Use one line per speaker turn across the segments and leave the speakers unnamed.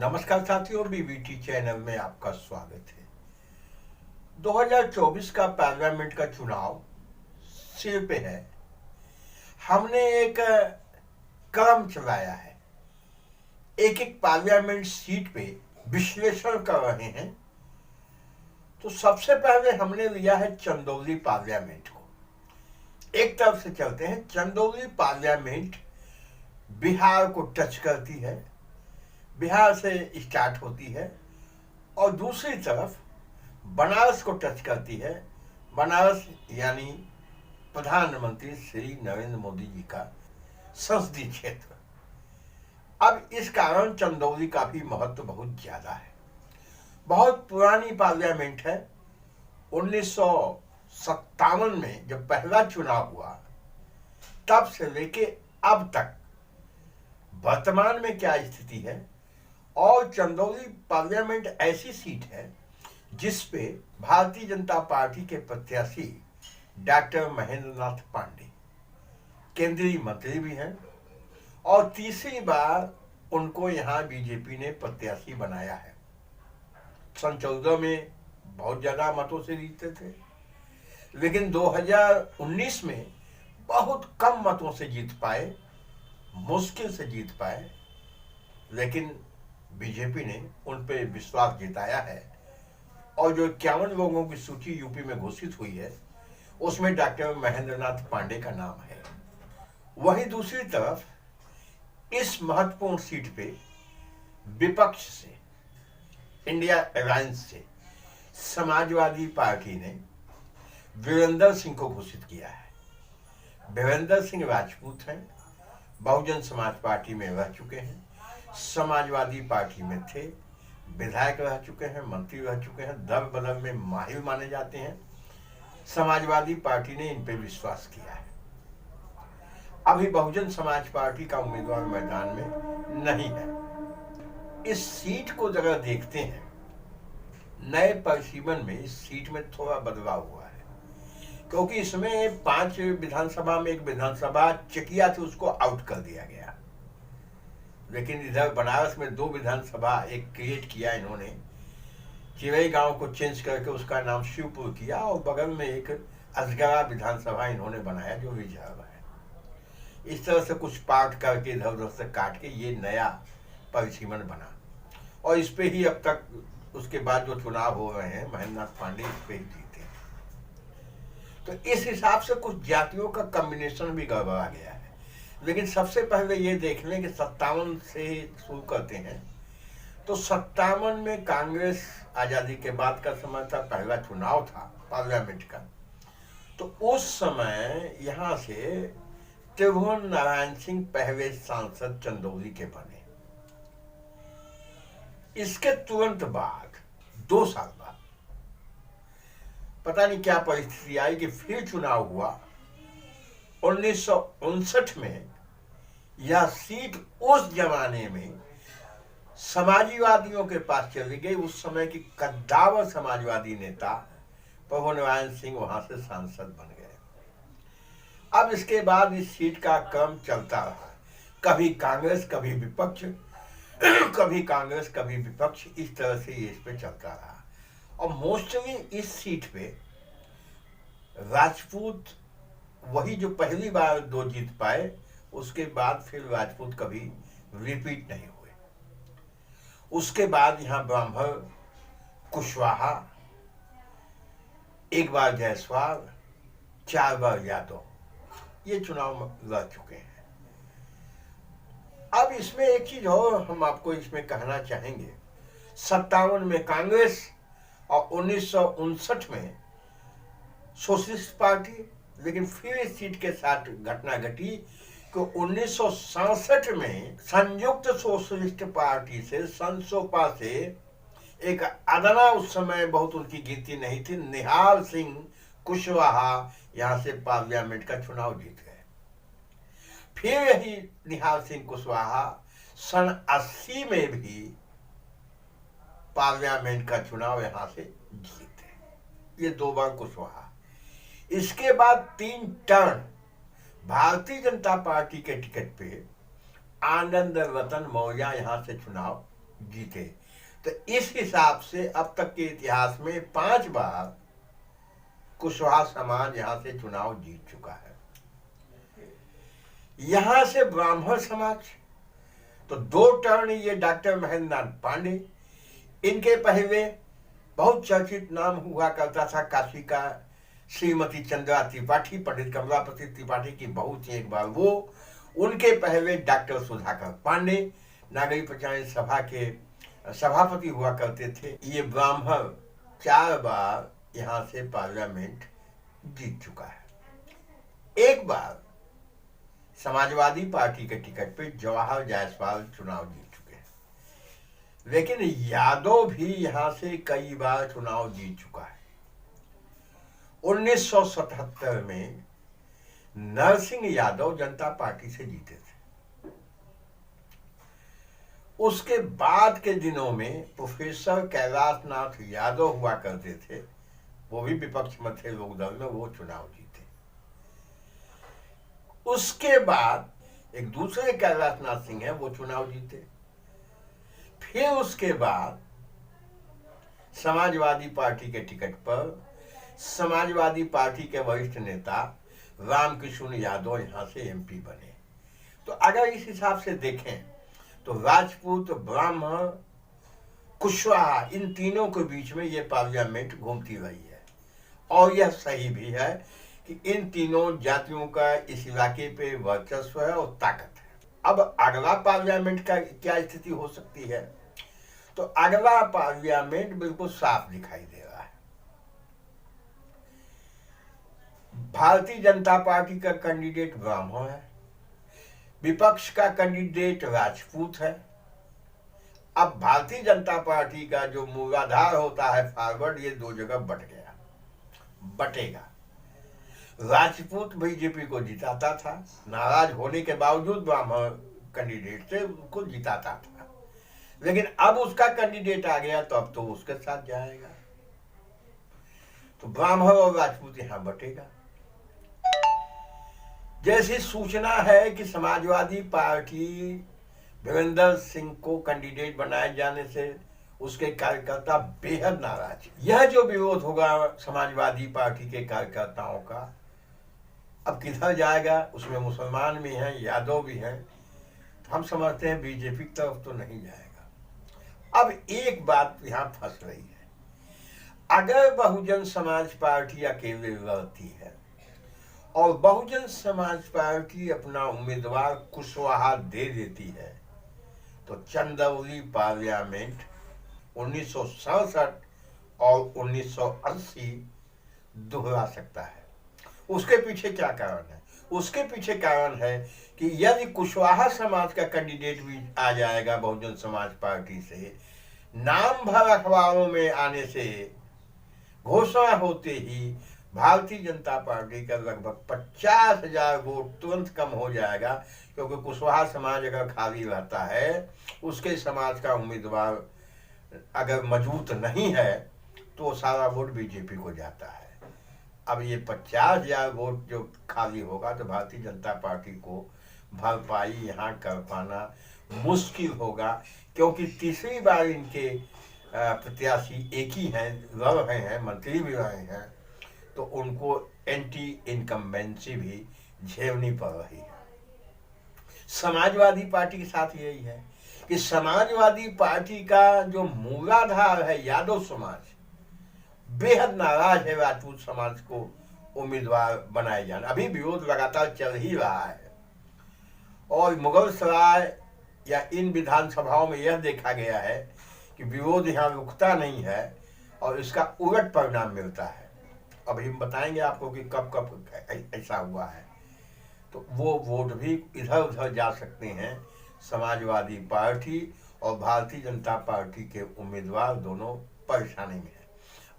नमस्कार साथियों, BBT channel में आपका स्वागत है। 2024 का पार्लियामेंट का चुनाव सिर पे है। हमने एक कदम चलाया है, एक एक पार्लियामेंट सीट पे विश्लेषण कर रहे हैं। तो सबसे पहले हमने लिया है चंदौली पार्लियामेंट को। एक तरफ से चलते हैं। चंदौली पार्लियामेंट बिहार को टच करती है, बिहार से स्टार्ट होती है और दूसरी तरफ बनारस को टच करती है। बनारस यानी प्रधानमंत्री श्री नरेंद्र मोदी जी का संसदीय क्षेत्र। अब इस कारण चंदौली का भी महत्व बहुत ज्यादा है। बहुत पुरानी पार्लियामेंट है। 1957 में जब पहला चुनाव हुआ तब से लेके अब तक वर्तमान में क्या स्थिति है। और चंदौली पार्लियामेंट ऐसी सीट है जिस पे भारतीय जनता पार्टी के प्रत्याशी डॉक्टर महेंद्र नाथ पांडे केंद्रीय मंत्री भी हैं और तीसरी बार उनको यहाँ बीजेपी ने प्रत्याशी बनाया है। सन 14 में बहुत ज्यादा मतों से जीते थे, लेकिन 2019 में बहुत कम मतों से जीत पाए, मुश्किल से जीत पाए। लेकिन बीजेपी ने उन पे विश्वास जिताया है और जो 51 लोगों की सूची यूपी में घोषित हुई है उसमें डॉक्टर महेंद्र नाथ पांडे का नाम है। वहीं दूसरी तरफ इस महत्वपूर्ण सीट पे विपक्ष से, इंडिया अलायंस से समाजवादी पार्टी ने वीरेंद्र सिंह को घोषित किया है। वीरेंद्र सिंह राजपूत हैं, बहुजन समाज पार्टी में रह चुके हैं, समाजवादी पार्टी में थे, विधायक रह चुके हैं, मंत्री रह चुके हैं, दल बदल में माहिर माने जाते हैं। समाजवादी पार्टी ने इन पे विश्वास किया है। अभी बहुजन समाज पार्टी का उम्मीदवार मैदान में नहीं है। इस सीट को जरा देखते हैं, नए परिसीमन में इस सीट में थोड़ा बदलाव हुआ है, क्योंकि इसमें 5 विधानसभा में एक विधानसभा चकिया थी, उसको आउट कर दिया गया। लेकिन इधर बनारस में 2 विधानसभा एक क्रिएट किया इन्होंने। चिरई गांव को चेंज करके उसका नाम शिवपुर किया और बगल में एक अजगरा विधानसभा इन्होंने बनाया जो रिजर्व है। इस तरह से कुछ पार्ट करके इधर उधर से काट के ये नया परिसीमन बना और इस पे ही अब तक उसके बाद जो चुनाव हो रहे हैं महेंद्र नाथ पांडे इस पे ही जीते हैं। तो इस हिसाब से कुछ जातियों का कॉम्बिनेशन भी गड़बड़ा गया है। लेकिन सबसे पहले ये देख लें कि 57 से शुरू करते हैं। तो 57 में कांग्रेस आजादी के बाद का समय था, पहला चुनाव था पार्लियामेंट का। तो उस समय यहाँ से त्रिभुवन नारायण सिंह पहले सांसद चंदौली के बने। इसके तुरंत बाद 2 साल बाद पता नहीं क्या परिस्थिति आई कि फिर चुनाव हुआ। 1959 में यह सीट उस जमाने में समाजवादियों के पास चली गई। उस समय की कद्दावर समाजवादी नेता प्रभु नारायण सिंह वहां से सांसद बन गए। अब इसके बाद इस सीट का क्रम चलता रहा, कभी कांग्रेस कभी विपक्ष, कभी कांग्रेस कभी विपक्ष, इस तरह से ये इस पे चलता रहा। और मोस्टली इस सीट पे राजपूत, वही जो पहली बार 2 जीत पाए, उसके बाद फिर राजपूत कभी रिपीट नहीं हुए। उसके बाद यहाँ ब्राह्मण, कुशवाहा, एक बार जायसवाल, 4 बार यादव ये चुनाव लड़ चुके हैं। अब इसमें एक चीज और हम आपको इसमें कहना चाहेंगे। 57 में कांग्रेस और 1959 में सोशलिस्ट पार्टी। लेकिन फिर इस सीट के साथ घटना घटी कि 1967 में संयुक्त सोशलिस्ट पार्टी से, संसोपा से एक अदना, उस समय बहुत उनकी गिनती नहीं थी, निहाल सिंह कुशवाहा यहाँ से पार्लियामेंट का चुनाव जीत गए। फिर यही निहाल सिंह कुशवाहा सन 80 में भी पार्लियामेंट का चुनाव यहाँ से जीते। ये 2 बार कुशवाहा। इसके बाद 3 टर्न भारतीय जनता पार्टी के टिकट पे आनंद रतन मौर्य यहाँ से चुनाव जीते। तो इस हिसाब से अब तक के इतिहास में 5 बार कुशवाहा समाज यहां से चुनाव जीत चुका है। यहां से ब्राह्मण समाज, तो 2 टर्न ये डॉक्टर महेंद्र नाथ पांडे, इनके पहले बहुत चर्चित नाम हुआ करता था काशी का श्रीमती चंद्रा त्रिपाठी, पंडित कमलापति त्रिपाठी की बहू थी एक बार वो। उनके पहले डॉक्टर सुधाकर पांडे नागरिक पंचायत सभा के सभापति हुआ करते थे। ये ब्राह्मण 4 बार यहां से पार्लियामेंट जीत चुका है। एक बार समाजवादी पार्टी के टिकट पे जवाहर जायसवाल चुनाव जीत चुके हैं, लेकिन यादव भी यहां से कई बार चुनाव जीत चुका है। 1977 में नरसिंह यादव जनता पार्टी से जीते थे। उसके बाद के दिनों में प्रोफेसर कैलाश नाथ यादव हुआ करते थे, वो भी विपक्ष में थे लोकदल में, वो चुनाव जीते। उसके बाद एक दूसरे कैलाश नाथ सिंह है, वो चुनाव जीते। फिर उसके बाद समाजवादी पार्टी के टिकट पर समाजवादी पार्टी के वरिष्ठ नेता रामकृष्ण यादव यहां से एमपी बने। तो अगर इस हिसाब से देखें तो राजपूत, ब्राह्मण, कुशवाहा, इन तीनों के बीच में ये पार्लियामेंट घूमती रही है। और यह सही भी है कि इन तीनों जातियों का इस इलाके पे वर्चस्व है और ताकत है। अब अगला पार्लियामेंट का क्या स्थिति हो सकती है, तो अगला पार्लियामेंट बिल्कुल साफ दिखाई दे रहा है। भारतीय जनता पार्टी का कैंडिडेट ब्राह्मण है, विपक्ष का कैंडिडेट राजपूत है। अब भारतीय जनता पार्टी का जो मूलाधार होता है फॉरवर्ड, ये 2 जगह बटेगा। राजपूत बीजेपी को जिताता था, नाराज होने के बावजूद ब्राह्मण कैंडिडेट से उनको जिताता था, लेकिन अब उसका कैंडिडेट आ गया तो अब तो उसके साथ जाएगा। तो ब्राह्मण और राजपूत यहां बटेगा। जैसी सूचना है कि समाजवादी पार्टी वीरेंद्र सिंह को कैंडिडेट बनाए जाने से उसके कार्यकर्ता बेहद नाराज। यह जो विरोध होगा समाजवादी पार्टी के कार्यकर्ताओं का, अब किधर जाएगा? उसमें मुसलमान भी हैं, यादव भी हैं। हम समझते हैं बीजेपी की तरफ तो नहीं जाएगा। अब एक बात यहां फंस रही है, अगर बहुजन समाज पार्टी अकेले लड़ती है और बहुजन समाज पार्टी अपना उम्मीदवार कुशवाहा दे देती है, तो चंदौली पार्लियामेंट 1967 और 1980 दोहरा सकता है। उसके पीछे क्या कारण है? उसके पीछे कारण है कि यदि कुशवाहा समाज का कैंडिडेट भी आ जाएगा बहुजन समाज पार्टी से, नाम भर अखबारों में आने से, घोषणा होते ही भारतीय जनता पार्टी का लगभग 50,000 वोट तुरंत कम हो जाएगा, क्योंकि कुशवाहा समाज अगर खाली रहता है, उसके समाज का उम्मीदवार अगर मजबूत नहीं है तो सारा वोट बीजेपी को जाता है। अब ये 50,000 वोट जो खाली होगा तो भारतीय जनता पार्टी को भरपाई यहाँ कर पाना मुश्किल होगा, क्योंकि तीसरी बार इनके प्रत्याशी एक ही हैं, लड़ रहे हैं, मंत्री भी रहे हैं, तो उनको एंटी इनकम्बेंसी भी झेलनी पड़ रही है। समाजवादी पार्टी के साथ यही है कि समाजवादी पार्टी का जो मूलाधार है यादव समाज, बेहद नाराज है राजपूत समाज को उम्मीदवार बनाए जाना। अभी विरोध लगातार चल ही रहा है और मुगलसराय या इन विधानसभाओं में यह देखा गया है कि विरोध यहाँ रुकता नहीं है और इसका उलट परिणाम मिलता है। अभी हम बताएंगे आपको कि कब कब ऐसा हुआ है, तो वो वोट भी इधर उधर जा सकते हैं। समाजवादी पार्टी और भारतीय जनता पार्टी के उम्मीदवार दोनों परेशानी में हैं।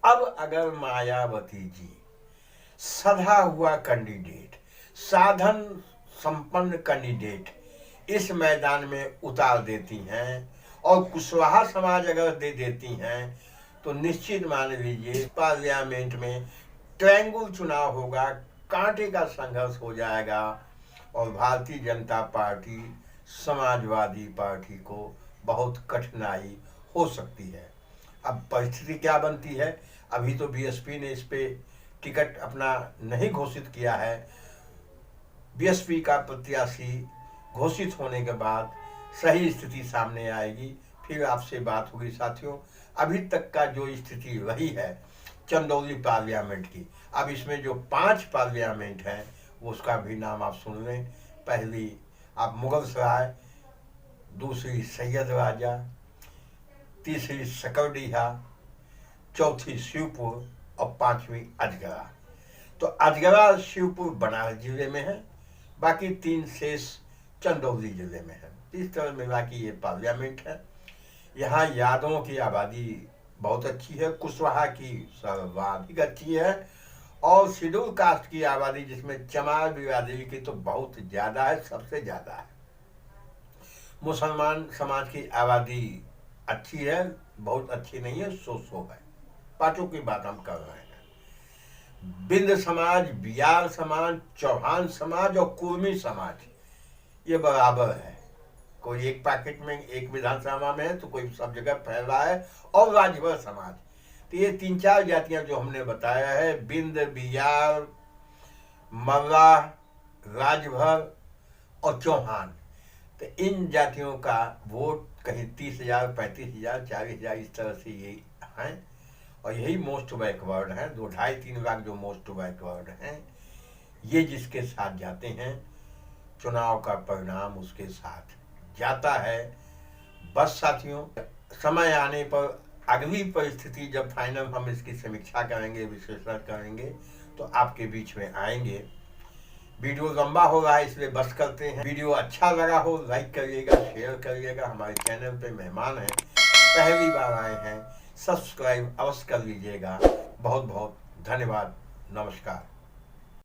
अब अगर मायावती जी सधा हुआ कैंडिडेट, साधन संपन्न कैंडिडेट इस मैदान में उतार देती हैं और कुशवाहा समाज अगर दे देती हैं, तो निश्चित मान लीजिए पार्लियामेंट में ट्रायंगल चुनाव होगा, कांटे का संघर्ष हो जाएगा और भारतीय जनता पार्टी समाजवादी पार्टी को बहुत कठिनाई हो सकती है। अब परिस्थिति क्या बनती है, अभी तो बीएसपी ने इस पे टिकट अपना नहीं घोषित किया है। बीएसपी का प्रत्याशी घोषित होने के बाद सही स्थिति सामने आएगी, फिर आपसे बात होगी। साथियों, अभी तक का जो स्थिति रही है चंदौली पार्लियामेंट की, अब इसमें जो 5 पार्लियामेंट हैं उसका भी नाम आप सुन लें। पहली आप मुगलसराय, दूसरी सैयद राजा, तीसरी सकरडीहा, चौथी शिवपुर और 5वीं अजगरा। तो अजगरा शिवपुर बनारस जिले में है, बाकी 3 शेष चंदौली जिले में है। इस तरह मिला कि ये पार्लियामेंट है। यहाँ यादवों की आबादी बहुत अच्छी है, कुशवाहा की सर्वाधिक अच्छी है, और शेड्यूल कास्ट की आबादी जिसमें चमार बिरादरी की तो बहुत ज़्यादा है, सबसे ज़्यादा है। मुसलमान समाज की आबादी अच्छी है, बहुत अच्छी नहीं है, सो है। 5 की बात हम कर रहे हैं। बिंद समाज, बियार समाज, चौहान समाज और कुर्मी समाज ये बराबर है। कोई एक पैकेट में एक विधानसभा में है तो कोई सब जगह फैल रहा है। और राजभर समाज, तो ये 3-4 जातियां जो हमने बताया है, बिंद, बियार, मर्रा, राजभर और चौहान, तो इन जातियों का वोट कहीं 30,000, 35,000, 40,000 इस तरह से ये हैं। और यही मोस्ट बैकवर्ड हैं, 2-2.5-3 लाख जो मोस्ट बैकवर्ड हैं, ये जिसके साथ जाते हैं चुनाव का परिणाम उसके साथ जाता है। बस साथियों, समय आने पर अगली परिस्थिति जब फाइनल हम इसकी समीक्षा करेंगे, विश्लेषण करेंगे, तो आपके बीच में आएंगे। वीडियो लंबा हो रहा है इसलिए बस करते हैं। वीडियो अच्छा लगा हो लाइक करिएगा, शेयर करिएगा। हमारे चैनल पे मेहमान हैं, पहली बार आए हैं, सब्सक्राइब अवश्य कर लीजिएगा। बहुत बहुत धन्यवाद। नमस्कार।